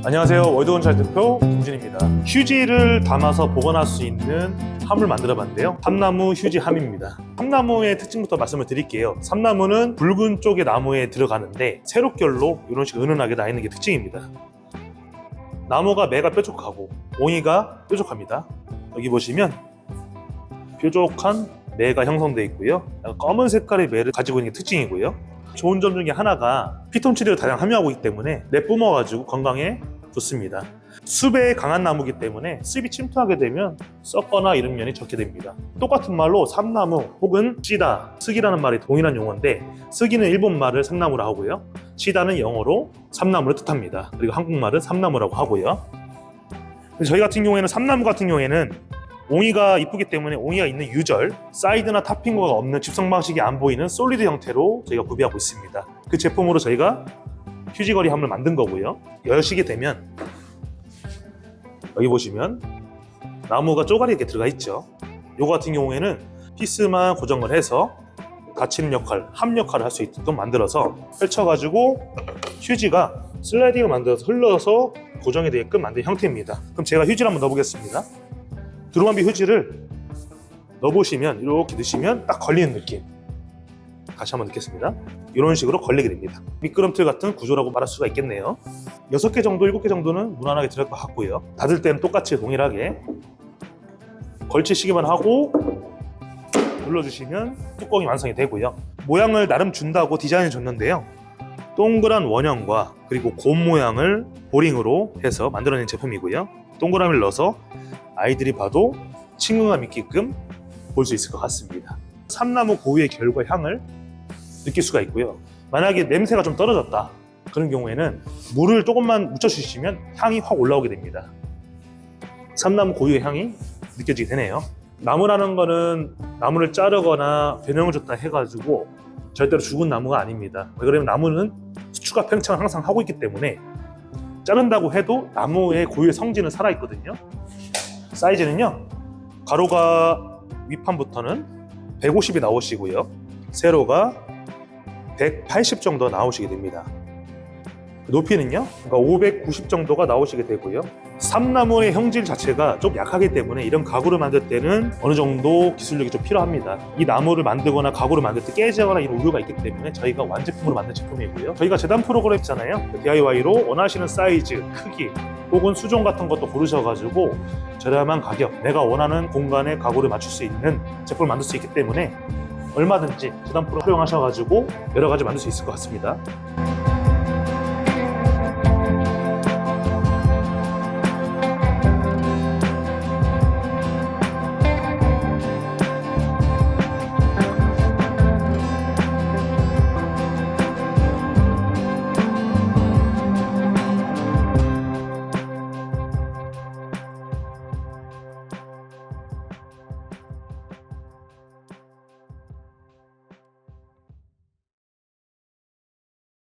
안녕하세요. 월드건설 대표 김준입니다. 휴지를 담아서 보관할 수 있는 함을 만들어 봤는데요. 삼나무 휴지 함입니다. 삼나무의 특징부터 말씀을 드릴게요. 삼나무는 붉은 쪽의 나무에 들어가는데 세로결로 이런 식으로 은은하게 나 있는 게 특징입니다. 나무가 매가 뾰족하고 옹이가 뾰족합니다. 여기 보시면 뾰족한 매가 형성되어 있고요. 검은 색깔의 매를 가지고 있는 게 특징이고요. 좋은 점 중에 하나가 피톤치드를 다량 함유하고 있기 때문에 내뿜어가지고 건강에 좋습니다. 습에 강한 나무이기 때문에 습이 침투하게 되면 썩거나 이런 면이 적게 됩니다. 똑같은 말로 삼나무 혹은 씨다, 스기라는 말이 동일한 용어인데 스기는 일본 말을 삼나무라 하고요. 씨다는 영어로 삼나무를 뜻합니다. 그리고 한국말은 삼나무라고 하고요. 저희 같은 경우에는 삼나무 같은 경우에는 옹이가 이쁘기 때문에 옹이가 있는 유절, 사이드나 타핑거가 없는 집성 방식이 안 보이는 솔리드 형태로 저희가 구비하고 있습니다. 그 제품으로 저희가 휴지거리 함을 만든 거고요. 여시게 되면 여기 보시면 나무가 쪼가리 이렇게 들어가 있죠. 이거 같은 경우에는 피스만 고정을 해서 닫히는 역할, 함 역할을 할 수 있도록 만들어서 펼쳐가지고 휴지가 슬라이딩을 만들어서 흘러서 고정이 되게끔 만든 형태입니다. 그럼 제가 휴지를 한번 넣어보겠습니다. 두루마비 휴지를 넣어보시면 이렇게 넣으시면 딱 걸리는 느낌. 다시 한번 넣겠습니다. 이런 식으로 걸리게 됩니다. 미끄럼틀 같은 구조라고 말할 수가 있겠네요. 6개 정도, 7개 정도는 무난하게 들어갈 것 같고요. 닫을 때는 똑같이 동일하게 걸치시기만 하고 눌러주시면 뚜껑이 완성이 되고요. 모양을 나름 준다고 디자인을 줬는데요. 동그란 원형과 그리고 곰 모양을 보링으로 해서 만들어낸 제품이고요. 동그라미를 넣어서 아이들이 봐도 친근감 있게끔 볼 수 있을 것 같습니다. 삼나무 고유의 결과 향을 느낄 수가 있고요. 만약에 냄새가 좀 떨어졌다 그런 경우에는 물을 조금만 묻혀주시면 향이 확 올라오게 됩니다. 삼나무 고유의 향이 느껴지게 되네요. 나무라는 거는 나무를 자르거나 변형을 줬다 해가지고 절대로 죽은 나무가 아닙니다. 왜 그러면 나무는 수축과 팽창을 항상 하고 있기 때문에 자른다고 해도 나무의 고유의 성질은 살아있거든요. 사이즈는요, 가로가 윗판부터는 150이 나오시고요, 세로가 180 정도 나오시게 됩니다. 높이는요, 그러니까 590 정도가 나오시게 되고요. 삼나무의 형질 자체가 좀 약하기 때문에 이런 가구를 만들 때는 어느 정도 기술력이 좀 필요합니다. 이 나무를 만들거나 가구를 만들 때 깨지거나 이런 우려가 있기 때문에 저희가 완제품으로 만든 제품이고요. 저희가 재단 프로그램 있잖아요. DIY로 원하시는 사이즈, 크기 혹은 수종 같은 것도 고르셔가지고 저렴한 가격, 내가 원하는 공간에 가구를 맞출 수 있는 제품을 만들 수 있기 때문에 얼마든지 재단 프로 활용하셔가지고 여러 가지 만들 수 있을 것 같습니다.